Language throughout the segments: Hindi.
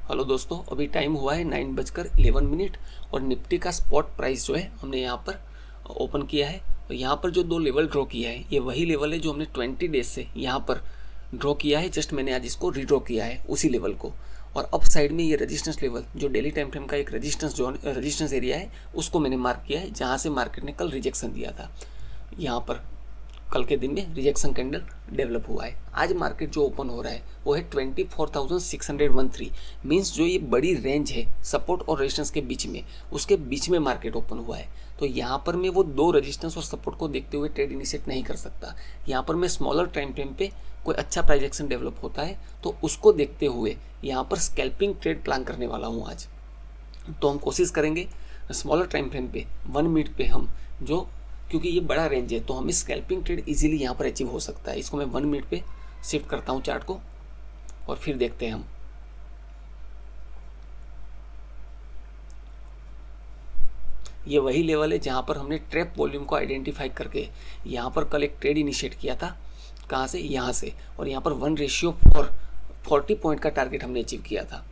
हेलो दोस्तों, अभी टाइम हुआ है 9:11 और निफ्टी का स्पॉट प्राइस जो है हमने यहाँ पर ओपन किया है। और यहाँ पर जो दो लेवल ड्रॉ किया है ये वही लेवल है जो हमने 20 डेज से यहाँ पर ड्रॉ किया है। जस्ट मैंने आज इसको रीड्रॉ किया है उसी लेवल को। और अप साइड में ये रेजिस्टेंस लेवल जो डेली टाइम फ्रेम का एक रेजिस्टेंस एरिया है उसको मैंने मार्क किया है, जहाँ से मार्केट ने कल रिजेक्शन दिया था। यहाँ पर कल के दिन में रिजेक्शन कैंडल डेवलप हुआ है। आज मार्केट जो ओपन हो रहा है वो है 24,613। मीन्स जो ये बड़ी रेंज है सपोर्ट और रेजिस्टेंस के बीच में, उसके बीच में मार्केट ओपन हुआ है। तो यहाँ पर मैं वो दो रेजिस्टेंस और सपोर्ट को देखते हुए ट्रेड इनिशिएट नहीं कर सकता। यहाँ पर मैं स्मॉलर टाइम फ्रेम पे कोई अच्छा प्राइस एक्शन डेवलप होता है तो उसको देखते हुए यहाँ पर स्कैल्पिंग ट्रेड प्लान करने वाला हूँ आज। तो हम कोशिश करेंगे स्मॉलर टाइम फ्रेम पे 1 मिनट पे हम जो, क्योंकि ये बड़ा रेंज है तो हमें स्कैल्पिंग ट्रेड इजीली यहाँ पर अचीव हो सकता है। इसको मैं 1 मिनट पे शिफ्ट करता हूँ चार्ट को और फिर देखते हैं हम। ये वही लेवल है जहाँ पर हमने ट्रैप वॉल्यूम को आइडेंटिफाई करके यहाँ पर कल एक ट्रेड इनिशिएट किया था। कहाँ से? यहाँ से। और यहाँ पर 1:40 पॉइंट का टारगेट हमने अचीव किया था।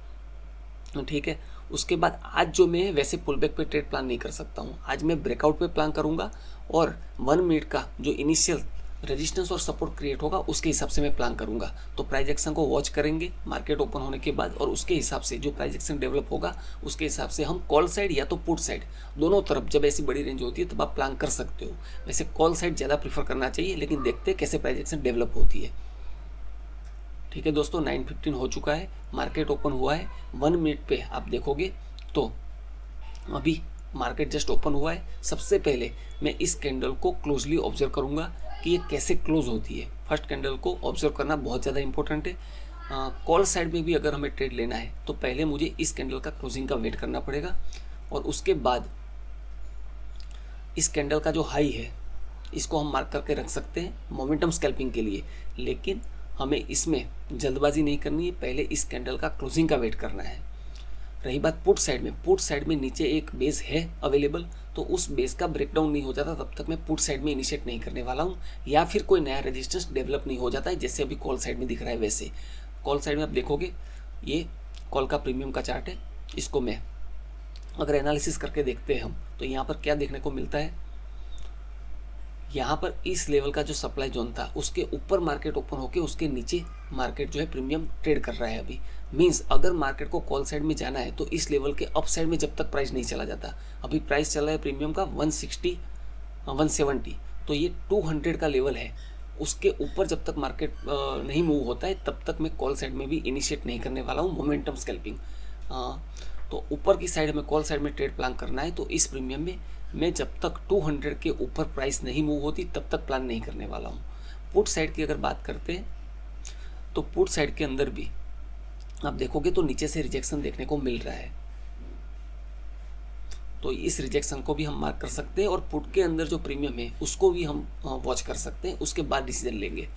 ठीक है। उसके बाद आज जो मैं वैसे पुल बैक पे ट्रेड प्लान नहीं कर सकता हूँ, आज मैं ब्रेकआउट पे प्लान करूँगा और 1 मिनट का जो इनिशियल रेजिस्टेंस और सपोर्ट क्रिएट होगा उसके हिसाब से मैं प्लान करूँगा। तो प्राइस एक्शन को वॉच करेंगे मार्केट ओपन होने के बाद, और उसके हिसाब से जो प्राइस एक्शन डेवलप होगा उसके हिसाब से हम कॉल साइड या तो पुट साइड दोनों तरफ, जब ऐसी बड़ी रेंज होती है तब आप प्लान कर सकते हो। वैसे कॉल साइड ज़्यादा प्रीफर करना चाहिए, लेकिन देखते हैं कैसे प्राइस एक्शन डेवलप होती है। ठीक है दोस्तों, 9:15 हो चुका है, मार्केट ओपन हुआ है। 1 मिनट पे आप देखोगे तो अभी मार्केट जस्ट ओपन हुआ है। सबसे पहले मैं इस कैंडल को क्लोजली ऑब्जर्व करूंगा कि ये कैसे क्लोज होती है। फर्स्ट कैंडल को ऑब्जर्व करना बहुत ज़्यादा इंपॉर्टेंट है। कॉल साइड में भी अगर हमें ट्रेड लेना है तो पहले मुझे इस कैंडल का क्लोजिंग का वेट करना पड़ेगा, और उसके बाद इस कैंडल का जो हाई है इसको हम मार्क करके रख सकते हैं मोमेंटम स्कैल्पिंग के लिए। लेकिन हमें इसमें जल्दबाजी नहीं करनी है, पहले इस कैंडल का क्लोजिंग का वेट करना है। रही बात पुट साइड में नीचे एक बेस है अवेलेबल, तो उस बेस का ब्रेकडाउन नहीं हो जाता तब तक मैं पुट साइड में इनिशिएट नहीं करने वाला हूँ, या फिर कोई नया रेजिस्टेंस डेवलप नहीं हो जाता है जैसे अभी कॉल साइड में दिख रहा है। वैसे कॉल साइड में आप देखोगे ये कॉल का प्रीमियम का चार्ट है, इसको मैं अगर एनालिसिस करके देखते हैं हम तो यहाँ पर क्या देखने को मिलता है। यहाँ पर इस लेवल का जो सप्लाई जोन था उसके ऊपर मार्केट ओपन होके उसके नीचे मार्केट जो है प्रीमियम ट्रेड कर रहा है अभी। मींस अगर मार्केट को कॉल साइड में जाना है तो इस लेवल के अप साइड में जब तक प्राइस नहीं चला जाता, अभी प्राइस चल रहा है प्रीमियम का 160 170, तो ये 200 का लेवल है, उसके ऊपर जब तक मार्केट नहीं मूव होता है तब तक मैं कॉल साइड में भी इनिशिएट नहीं करने वाला हूँ मोमेंटम स्कैल्पिंग। तो ऊपर की साइड में कॉल साइड में ट्रेड प्लान करना है तो इस प्रीमियम में मैं जब तक 200 के ऊपर प्राइस नहीं मूव होती तब तक प्लान नहीं करने वाला हूँ। पुट साइड की अगर बात करते हैं तो पुट साइड के अंदर भी आप देखोगे तो नीचे से रिजेक्शन देखने को मिल रहा है, तो इस रिजेक्शन को भी हम मार्क कर सकते हैं, और पुट के अंदर जो प्रीमियम है उसको भी हम वॉच कर सकते हैं, उसके बाद डिसीजन लेंगे।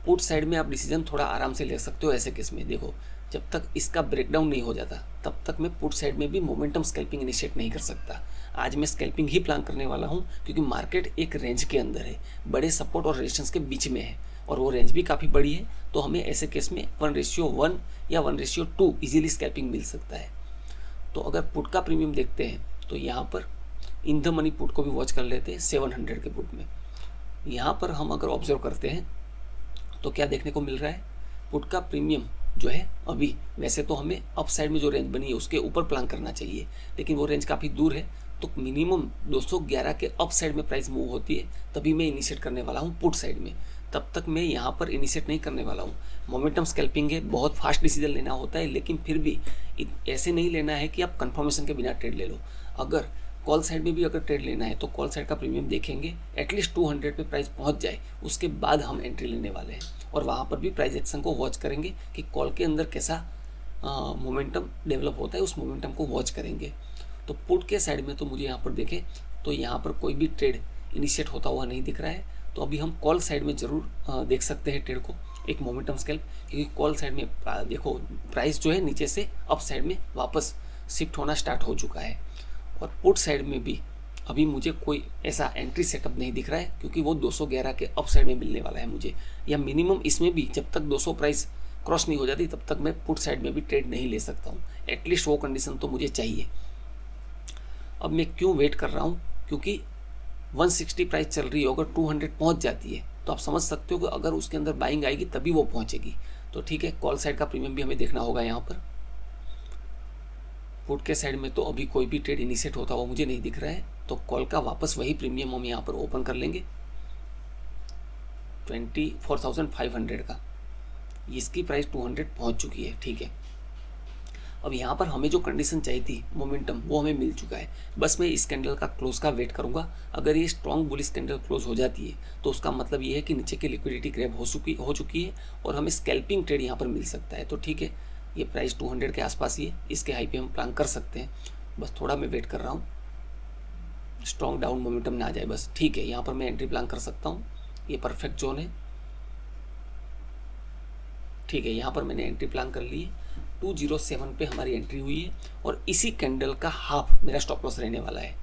पुट साइड में आप डिसीजन थोड़ा आराम से ले सकते हो ऐसे केस में। देखो जब तक इसका ब्रेकडाउन नहीं हो जाता तब तक मैं पुट साइड में भी मोमेंटम स्कैल्पिंग इनिशिएट नहीं कर सकता। आज मैं स्कैल्पिंग ही प्लान करने वाला हूँ क्योंकि मार्केट एक रेंज के अंदर है, बड़े सपोर्ट और रेजिस्टेंस के बीच में है, और वो रेंज भी काफ़ी बड़ी है। तो हमें ऐसे केस में 1:1 या 1:2 इजीली स्कैल्पिंग मिल सकता है। तो अगर पुट का प्रीमियम देखते हैं तो यहाँ पर इन द मनी पुट को भी वॉच कर लेते हैं 700 के पुट में। यहाँ पर हम अगर ऑब्जर्व करते हैं तो क्या देखने को मिल रहा है, पुट का प्रीमियम जो है अभी वैसे तो हमें अप साइड में जो रेंज बनी है उसके ऊपर प्लान करना चाहिए, लेकिन वो रेंज काफ़ी दूर है। तो मिनिमम 211 के अप साइड में प्राइस मूव होती है तभी मैं इनिशिएट करने वाला हूँ पुट साइड में, तब तक मैं यहाँ पर इनिशिएट नहीं करने वाला हूँ। मोमेंटम स्कैल्पिंग है, बहुत फास्ट डिसीजन लेना होता है, लेकिन फिर भी ऐसे नहीं लेना है कि आप कंफर्मेशन के बिना ट्रेड ले लो। अगर कॉल साइड में भी अगर ट्रेड लेना है तो कॉल साइड का प्रीमियम देखेंगे, एटलीस्ट 200 पे प्राइस पहुंच जाए उसके बाद हम एंट्री लेने वाले हैं, और वहाँ पर भी प्राइस एक्शन को वॉच करेंगे कि कॉल के अंदर कैसा मोमेंटम डेवलप होता है, उस मोमेंटम को वॉच करेंगे। तो पुट के साइड में तो मुझे यहाँ पर देखें तो यहाँ पर कोई भी ट्रेड इनिशिएट होता हुआ नहीं दिख रहा है, तो अभी हम कॉल साइड में ज़रूर देख सकते हैं ट्रेड को, एक मोमेंटम स्कैल्प, क्योंकि कॉल साइड में देखो प्राइस जो है नीचे से अप साइड में वापस शिफ्ट होना स्टार्ट हो चुका है। और पुट साइड में भी अभी मुझे कोई ऐसा एंट्री सेटअप नहीं दिख रहा है, क्योंकि वो 211 के अप साइड में मिलने वाला है मुझे, या मिनिमम इसमें भी जब तक 200 प्राइस क्रॉस नहीं हो जाती तब तक मैं पुट साइड में भी ट्रेड नहीं ले सकता हूँ। एटलीस्ट वो कंडीशन तो मुझे चाहिए। अब मैं क्यों वेट कर रहा हूँ, क्योंकि 160 प्राइस चल रही है, अगर 200 पहुँच जाती है तो आप समझ सकते हो कि अगर उसके अंदर बाइंग आएगी तभी वो पहुँचेगी। तो ठीक है, कॉल साइड का प्रीमियम भी हमें देखना होगा यहाँ पर। पुट के साइड में तो अभी कोई भी ट्रेड इनिशिएट होता हुआ मुझे नहीं दिख रहा है, तो कॉल का वापस वही प्रीमियम हम यहाँ पर ओपन कर लेंगे 24,500 का। इसकी प्राइस 200 पहुँच चुकी है। ठीक है, अब यहाँ पर हमें जो कंडीशन चाहिए थी मोमेंटम, वो हमें मिल चुका है। बस मैं इस कैंडल का क्लोज का वेट करूँगा। अगर ये स्ट्रॉन्ग बुलिश कैंडल क्लोज हो जाती है तो उसका मतलब ये है कि नीचे की लिक्विडिटी ग्रैब हो चुकी है और हमें स्कैल्पिंग ट्रेड यहाँ पर मिल सकता है। तो ठीक है, ये प्राइस 200 के आसपास ही है, इसके हाई पे हम प्लान कर सकते हैं। बस थोड़ा मैं वेट कर रहा हूँ, स्ट्रॉन्ग डाउन मोमेंटम ना आ जाए बस। ठीक है, यहाँ पर मैं एंट्री प्लान कर सकता हूँ, ये परफेक्ट जोन है। ठीक है, यहाँ पर मैंने एंट्री प्लान कर ली है। 207 पे हमारी एंट्री हुई है और इसी कैंडल का हाफ मेरा स्टॉप लॉस रहने वाला है।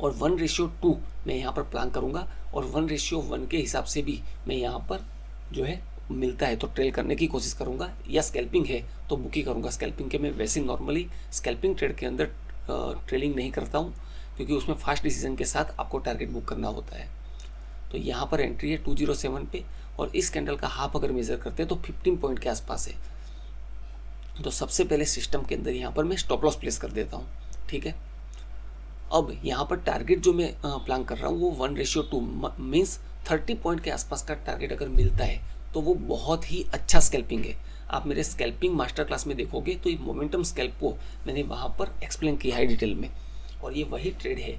और 1:2 मैं यहाँ पर प्लान करूँगा और 1:1 के हिसाब से भी मैं यहाँ पर जो है मिलता है तो ट्रेल करने की कोशिश करूँगा, या स्कैल्पिंग है तो बुक ही करूँगा। स्कैल्पिंग के मैं वैसे नॉर्मली स्कैल्पिंग ट्रेड के अंदर ट्रेलिंग नहीं करता हूँ, क्योंकि उसमें फास्ट डिसीजन के साथ आपको टारगेट बुक करना होता है। तो यहाँ पर एंट्री है 207 पे और इस कैंडल का हाफ अगर मेजर करते हैं तो 15 पॉइंट के आसपास है। तो सबसे पहले सिस्टम के अंदर यहाँ पर मैं स्टॉप लॉस प्लेस कर देता हूँ। ठीक है, अब यहाँ पर टारगेट जो मैं प्लान कर रहा हूँ वो 1:2 मीन्स 30 पॉइंट के आसपास का टारगेट अगर मिलता है तो वो बहुत ही अच्छा स्कैल्पिंग है। आप मेरे स्कैल्पिंग मास्टर क्लास में देखोगे तो ये मोमेंटम स्कैल्प को मैंने वहाँ पर एक्सप्लेन किया है डिटेल में, और ये वही ट्रेड है।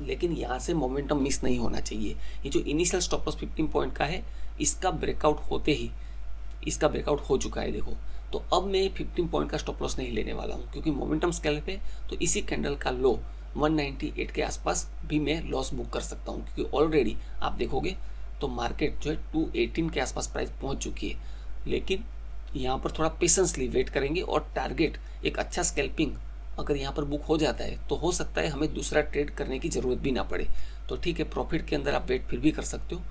लेकिन यहाँ से मोमेंटम मिस नहीं होना चाहिए। ये जो इनिशियल स्टॉप लॉस 15 पॉइंट का है, इसका ब्रेकआउट होते ही इसका ब्रेकआउट हो चुका है देखो। तो अब मैं 15 पॉइंट का स्टॉप लॉस नहीं लेने वाला हूँ, क्योंकि मोमेंटम स्कैल्प है। तो इसी कैंडल का लो 198 के आसपास भी मैं लॉस बुक कर सकता हूँ, क्योंकि ऑलरेडी आप देखोगे तो मार्केट जो है 218 के आसपास प्राइस पहुँच चुकी है। लेकिन यहाँ पर थोड़ा पेशेंसली वेट करेंगे और टारगेट एक अच्छा स्कैल्पिंग अगर यहाँ पर बुक हो जाता है तो हो सकता है हमें दूसरा ट्रेड करने की ज़रूरत भी ना पड़े। तो ठीक है, प्रॉफिट के अंदर आप वेट फिर भी कर सकते हो।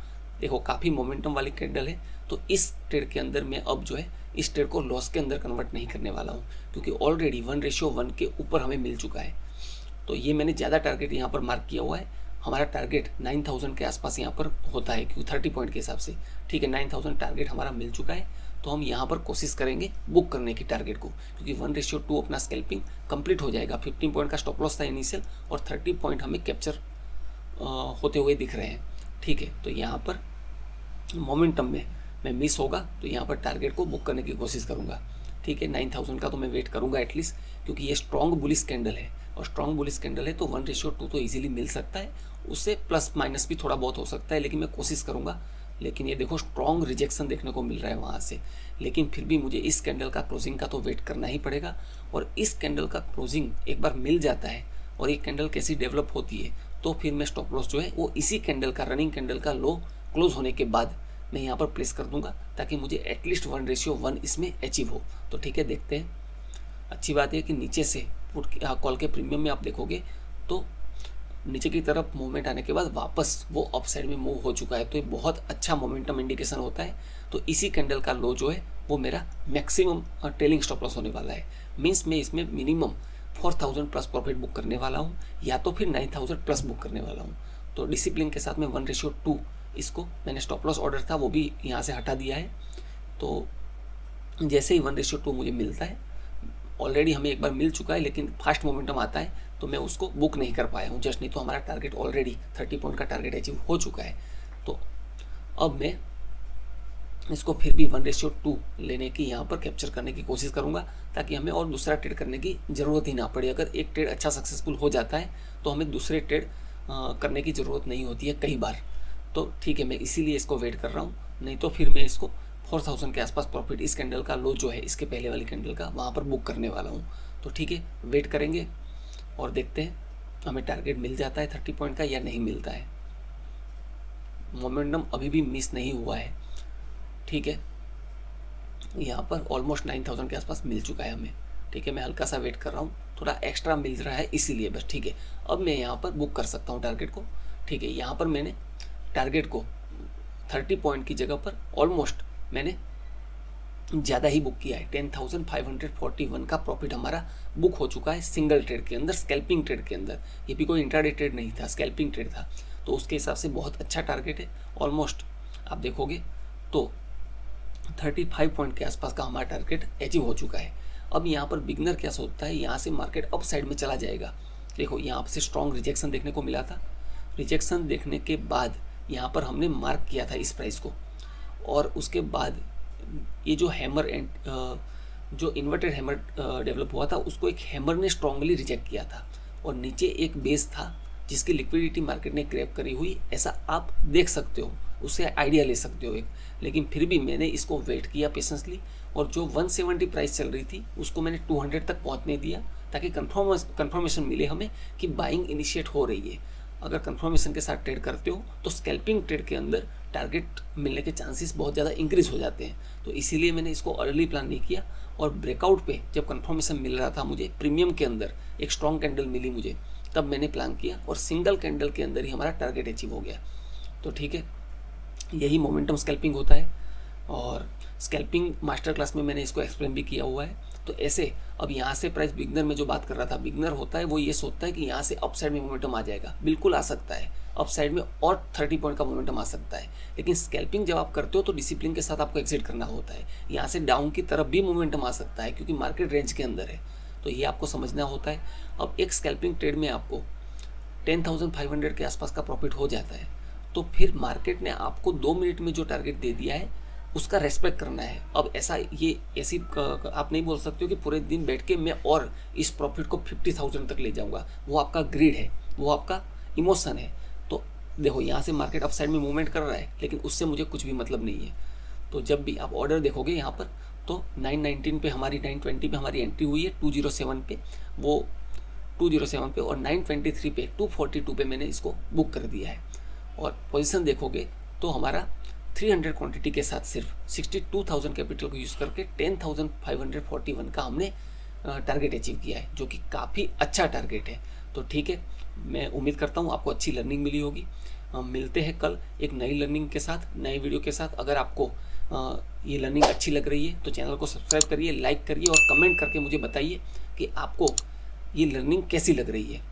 देखो काफ़ी मोमेंटम वाली कैंडल है, तो इस ट्रेड के अंदर मैं अब जो है इस ट्रेड को लॉस के अंदर कन्वर्ट नहीं करने वाला हूँ, क्योंकि ऑलरेडी 1:1 के ऊपर हमें मिल चुका है। तो ये मैंने ज़्यादा टारगेट यहाँ पर मार्क किया हुआ है। हमारा टारगेट 9000 के आसपास यहाँ पर होता है, क्योंकि 30 पॉइंट के हिसाब से। ठीक है, 9000 टारगेट हमारा मिल चुका है, तो हम यहाँ पर कोशिश करेंगे बुक करने की टारगेट को, क्योंकि 1:2 अपना स्कैल्पिंग कंप्लीट हो जाएगा। 15 पॉइंट का स्टॉप लॉस था इनिशियल और 30 पॉइंट हमें कैप्चर होते हुए दिख रहे हैं। ठीक है, तो यहाँ पर मोमेंटम में मैं मिस होगा तो यहाँ पर टारगेट को बुक करने की कोशिश करूँगा। ठीक है, 9000 का तो मैं वेट करूँगा एटलीस्ट, क्योंकि ये स्ट्रॉन्ग बुलिश कैंडल है और स्ट्रॉन्ग बुलिश कैंडल है तो 1:2 तो इजीली मिल सकता है। उससे प्लस माइनस भी थोड़ा बहुत हो सकता है, लेकिन मैं कोशिश करूँगा। लेकिन ये देखो स्ट्रॉन्ग रिजेक्शन देखने को मिल रहा है वहाँ से, लेकिन फिर भी मुझे इस कैंडल का क्लोजिंग का तो वेट करना ही पड़ेगा। और इस कैंडल का क्लोजिंग एक बार मिल जाता है और ये कैंडल कैसी डेवलप होती है तो फिर मैं स्टॉप लॉस जो है वो इसी कैंडल का, रनिंग कैंडल का लो क्लोज होने के बाद मैं यहाँ पर प्लेस कर दूंगा, ताकि मुझे एटलीस्ट 1:1 इसमें अचीव हो। तो ठीक है, देखते हैं। अच्छी बात है कि नीचे से पुट कॉल के प्रीमियम में आप देखोगे तो नीचे की तरफ मूवमेंट आने के बाद वापस वो अप साइड में मूव हो चुका है, तो ये बहुत अच्छा मोमेंटम इंडिकेशन होता है। तो इसी कैंडल का लो जो है वो मेरा मैक्सिमम ट्रेलिंग स्टॉप लॉस होने वाला है। मीन्स मैं इसमें मिनिमम 4000 प्लस प्रॉफिट बुक करने वाला हूँ, या तो फिर 9000 प्लस बुक करने वाला हूँ। तो डिसिप्लिन के साथ में 1:2 इसको मैंने स्टॉप लॉस ऑर्डर था वो भी यहाँ से हटा दिया है। तो जैसे ही 1:2 मुझे मिलता है, ऑलरेडी हमें एक बार मिल चुका है लेकिन फास्ट मोमेंटम आता है तो मैं उसको बुक नहीं कर पाया हूँ जस्ट, नहीं तो हमारा टारगेट ऑलरेडी 30 पॉइंट का टारगेट अचीव हो चुका है। तो अब मैं इसको फिर भी 1:2 लेने की यहाँ पर कैप्चर करने की कोशिश करूँगा, ताकि हमें और दूसरा ट्रेड करने की ज़रूरत ही ना पड़े। अगर एक ट्रेड अच्छा सक्सेसफुल हो जाता है तो हमें दूसरे ट्रेड करने की ज़रूरत नहीं होती है कई बार। तो ठीक है, मैं इसीलिए इसको वेट कर रहा हूँ, नहीं तो फिर मैं इसको 4000 के आसपास प्रॉफिट इस कैंडल का लो जो है इसके पहले वाली कैंडल का वहाँ पर बुक करने वाला हूँ। तो ठीक है, वेट करेंगे और देखते हैं हमें टारगेट मिल जाता है 30 पॉइंट का या नहीं मिलता है। मोमेंटम अभी भी मिस नहीं हुआ है। ठीक है, यहाँ पर ऑलमोस्ट 9000 के आसपास मिल चुका है हमें। ठीक है, मैं हल्का सा वेट कर रहा हूँ, थोड़ा एक्स्ट्रा मिल रहा है इसीलिए बस। ठीक है, अब मैं यहाँ पर बुक कर सकता हूँ टारगेट को। ठीक है, यहाँ पर मैंने टारगेट को 30 पॉइंट की जगह पर ऑलमोस्ट मैंने ज़्यादा ही बुक किया है। 10,541 का प्रॉफिट हमारा बुक हो चुका है सिंगल ट्रेड के अंदर, स्कैल्पिंग ट्रेड के अंदर। ये भी कोई इंट्राडे ट्रेड नहीं था, स्कैल्पिंग ट्रेड था। तो उसके हिसाब से बहुत अच्छा टारगेट है। ऑलमोस्ट आप देखोगे तो 35 पॉइंट के आसपास का हमारा टारगेट अचीव हो चुका है। अब यहाँ पर बिगनर क्या सोचता है, यहाँ से मार्केट अप साइड में चला जाएगा। देखो यहाँ से स्ट्रॉन्ग रिजेक्शन देखने को मिला था। रिजेक्शन देखने के बाद यहाँ पर हमने मार्क किया था इस प्राइस को, और उसके बाद ये जो हैमर एंड जो इन्वर्टेड हैमर डेवलप हुआ था, उसको एक हैमर ने स्ट्रांगली रिजेक्ट किया था, और नीचे एक बेस था जिसकी लिक्विडिटी मार्केट ने ग्रैब करी हुई, ऐसा आप देख सकते हो, उससे आइडिया ले सकते हो एक। लेकिन फिर भी मैंने इसको वेट किया पेशेंसली, और जो 170 प्राइस चल रही थी उसको मैंने 200 तक पहुंचने दिया, ताकि कंफर्मेशन मिले हमें कि बाइंग इनिशिएट हो रही है। अगर कंफर्मेशन के साथ ट्रेड करते हो तो स्कैल्पिंग ट्रेड के अंदर टारगेट मिलने के चांसेस बहुत ज़्यादा इंक्रीज हो जाते हैं। तो इसीलिए मैंने इसको अर्ली प्लान नहीं किया, और ब्रेकआउट पे जब कंफर्मेशन मिल रहा था मुझे, प्रीमियम के अंदर एक स्ट्रॉन्ग कैंडल मिली मुझे, तब मैंने प्लान किया, और सिंगल कैंडल के अंदर ही हमारा टारगेट अचीव हो गया। तो ठीक है, यही मोमेंटम स्कैल्पिंग होता है, और स्कैल्पिंग मास्टर क्लास में मैंने इसको एक्सप्लेन भी किया हुआ है। तो ऐसे अब यहाँ से प्राइस बिगनर में जो बात कर रहा था, बिगनर होता है वो ये सोचता है कि यहाँ से अप साइड में मोमेंटम आ जाएगा। बिल्कुल आ सकता है, अप साइड में और 30 पॉइंट का मोमेंटम आ सकता है। लेकिन स्कैल्पिंग जब आप करते हो तो डिसिप्लिन के साथ आपको एग्जिट करना होता है। यहाँ से डाउन की तरफ भी मोमेंटम आ सकता है, क्योंकि मार्केट रेंज के अंदर है। तो ये आपको समझना होता है। अब एक स्कैल्पिंग ट्रेड में आपको 10,500 के आसपास का प्रॉफिट हो जाता है, तो फिर मार्केट ने आपको 2 मिनट में जो टारगेट दे दिया है उसका रेस्पेक्ट करना है। अब ऐसी आप नहीं बोल सकते हो कि पूरे दिन बैठ के मैं और इस प्रॉफिट को 50,000 तक ले जाऊंगा। वो आपका ग्रीड है, वो आपका इमोशन है। तो देखो यहाँ से मार्केट अप साइड में मूवमेंट कर रहा है, लेकिन उससे मुझे कुछ भी मतलब नहीं है। तो जब भी आप ऑर्डर देखोगे यहाँ पर, तो 919 पे हमारी 920 पे हमारी एंट्री हुई है, 207 पे, वो 207 पे, और 923 पे 242 पे मैंने इसको बुक कर दिया है। और पोजीशन देखोगे तो हमारा 300 क्वांटिटी के साथ सिर्फ 62,000 कैपिटल को यूज़ करके 10,541 का हमने टारगेट अचीव किया है, जो कि काफ़ी अच्छा टारगेट है। तो ठीक है, मैं उम्मीद करता हूँ आपको अच्छी लर्निंग मिली होगी। मिलते हैं कल एक नई लर्निंग के साथ, नए वीडियो के साथ। अगर आपको ये लर्निंग अच्छी लग रही है तो चैनल को सब्सक्राइब करिए, लाइक करिए, और कमेंट करके मुझे बताइए कि आपको ये लर्निंग कैसी लग रही है।